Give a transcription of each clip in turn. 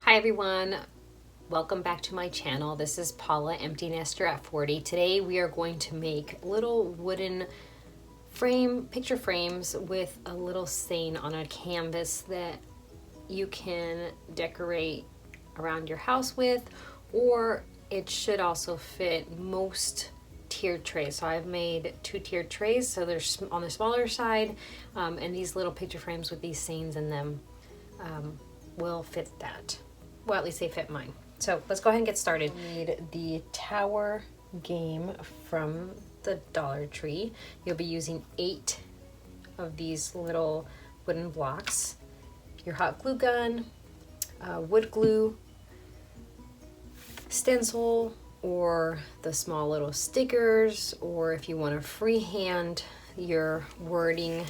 Hi everyone, welcome back to my channel. This is Paula, Empty Nester at 40. Today we are going to make little wooden picture frames with a little stain on a canvas that you can decorate around your house with, or it should also fit most tiered trays. So I've made 2 tiered trays, so they're on the smaller side, and these little picture frames with these stains in them will fit that. Well, at least they fit mine. So let's go ahead and get started. You need the Tower Game from the Dollar Tree. You'll be using 8 of these little wooden blocks. Your hot glue gun, wood glue, stencil, or the small little stickers, or if you want to freehand your wording,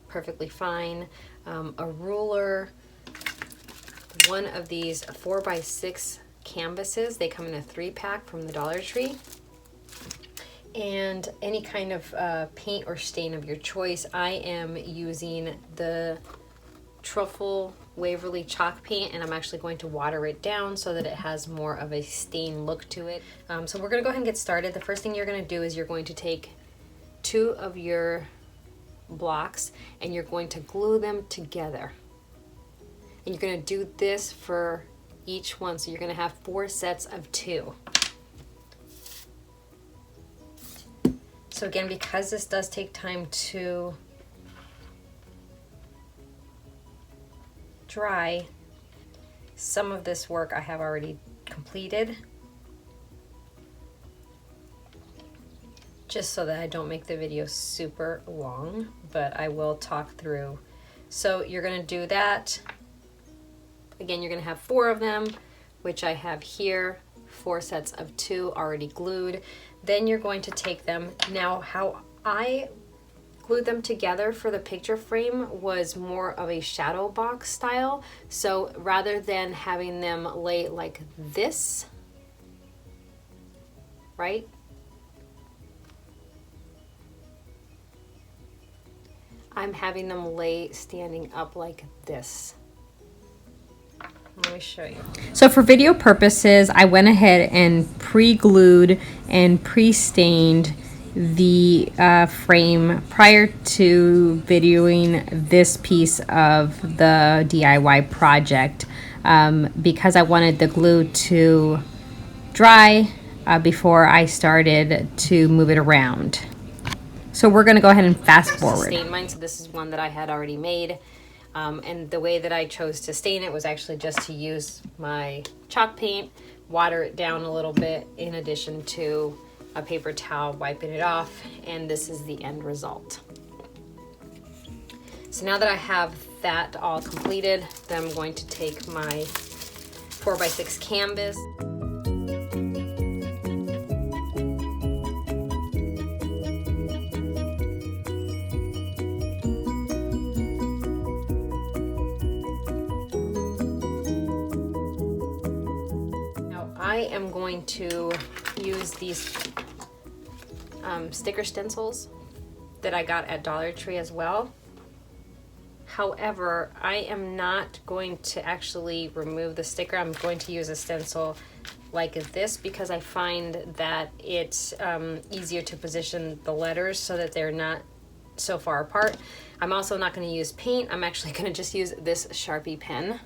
perfectly fine. A ruler, one of these 4x6 canvases. They come in a 3-pack from the Dollar Tree. And any kind of paint or stain of your choice. I am using the Truffle Waverly chalk paint, and I'm actually going to water it down so that it has more of a stain look to it. So we're going to go ahead and get started. The first thing you're going to do is you're going to take 2 of your blocks and you're going to glue them together. And you're going to do this for each one. So you're going to have 4 sets of 2. So again, because this does take time to dry, some of this work I have already completed, just so that I don't make the video super long, but I will talk through. So you're going to do that. Again, you're going to have 4 of them, which I have here, 4 sets of 2 already glued. Then you're going to take them. Now, how I glued them together for the picture frame was more of a shadow box style. So rather than having them lay like this, right? I'm having them lay standing up like this. Let me show you. So for video purposes, I went ahead and pre-glued and pre-stained the frame prior to videoing this piece of the DIY project, because I wanted the glue to dry before I started to move it around. So we're going to go ahead and fast forward. Stain mine, so this is one that I had already made. And the way that I chose to stain it was actually just to use my chalk paint, water it down a little bit in addition to a paper towel wiping it off, and this is the end result. So now that I have that all completed, then I'm going to take my 4x6 canvas. I am going to use these sticker stencils that I got at Dollar Tree as well. However, I am not going to actually remove the sticker. I'm going to use a stencil like this because I find that it's easier to position the letters so that they're not so far apart. I'm also not going to use paint. I'm actually going to just use this Sharpie pen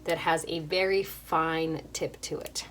that has a very fine tip to it.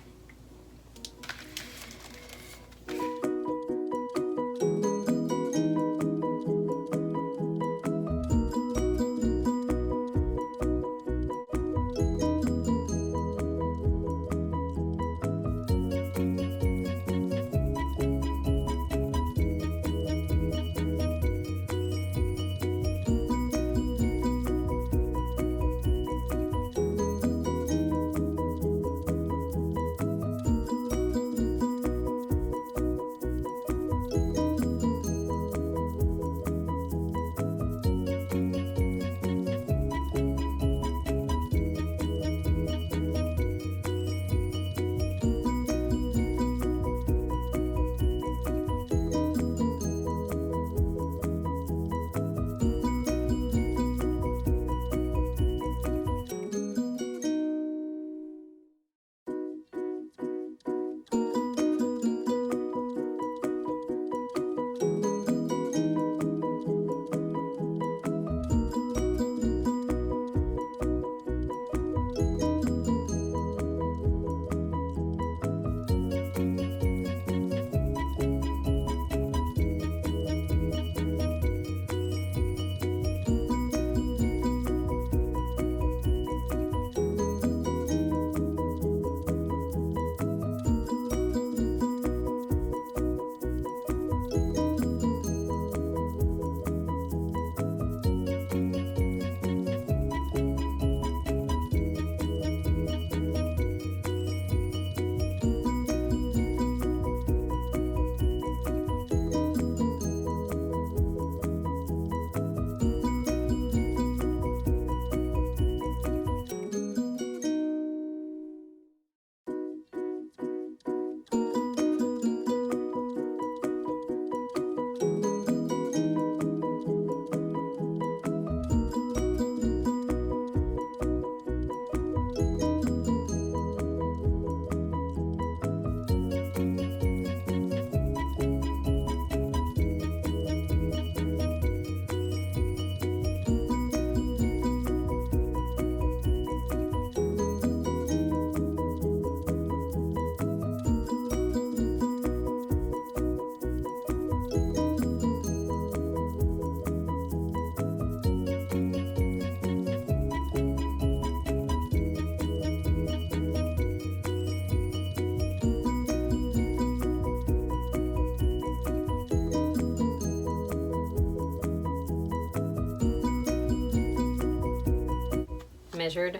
measured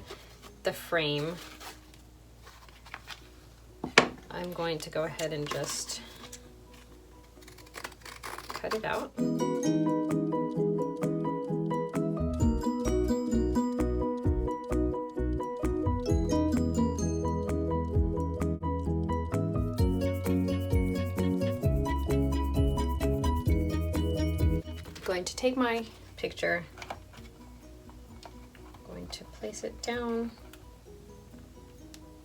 the frame, I'm going to go ahead and just cut it out. Going to take my picture, going to place it down,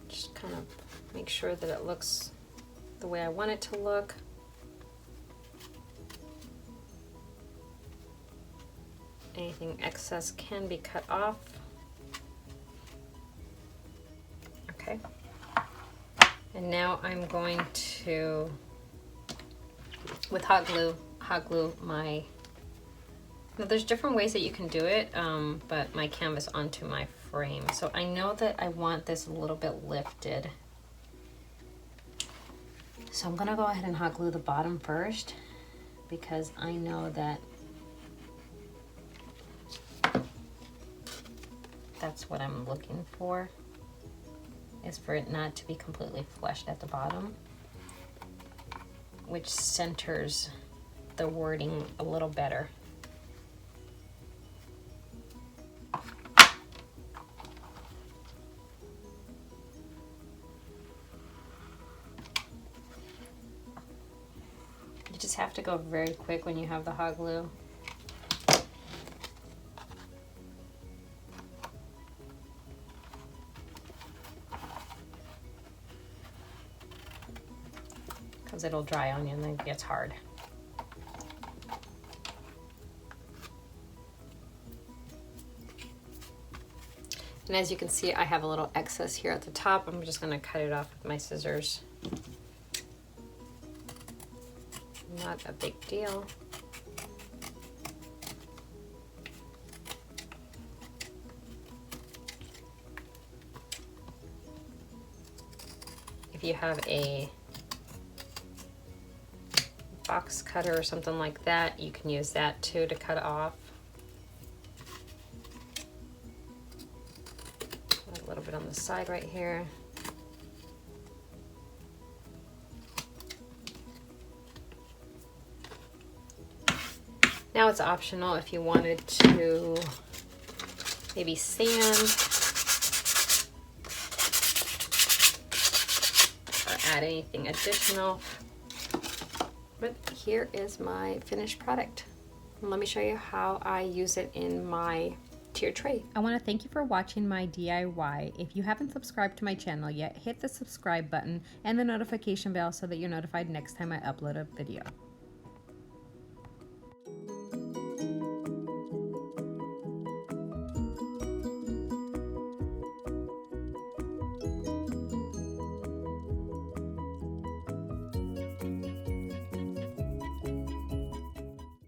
just kind of make sure that it looks the way I want it to look. Anything excess can be cut off. Okay. And now I'm going to, with hot glue my, now there's different ways that you can do it, but my canvas onto my frame. So I know that I want this a little bit lifted. So I'm gonna go ahead and hot glue the bottom first, because I know that that's what I'm looking for, is for it not to be completely flushed at the bottom, which centers the wording a little better. You just have to go very quick when you have the hot glue. Because it'll dry on you and then it gets hard. And as you can see, I have a little excess here at the top. I'm just going to cut it off with my scissors. Not a big deal. If you have a box cutter or something like that, you can use that too to cut off. A little bit on the side right here. Now it's optional if you wanted to maybe sand or add anything additional. But here is my finished product. Let me show you how I use it in my tier tray. I want to thank you for watching my DIY. If you haven't subscribed to my channel yet, hit the subscribe button and the notification bell so that you're notified next time I upload a video.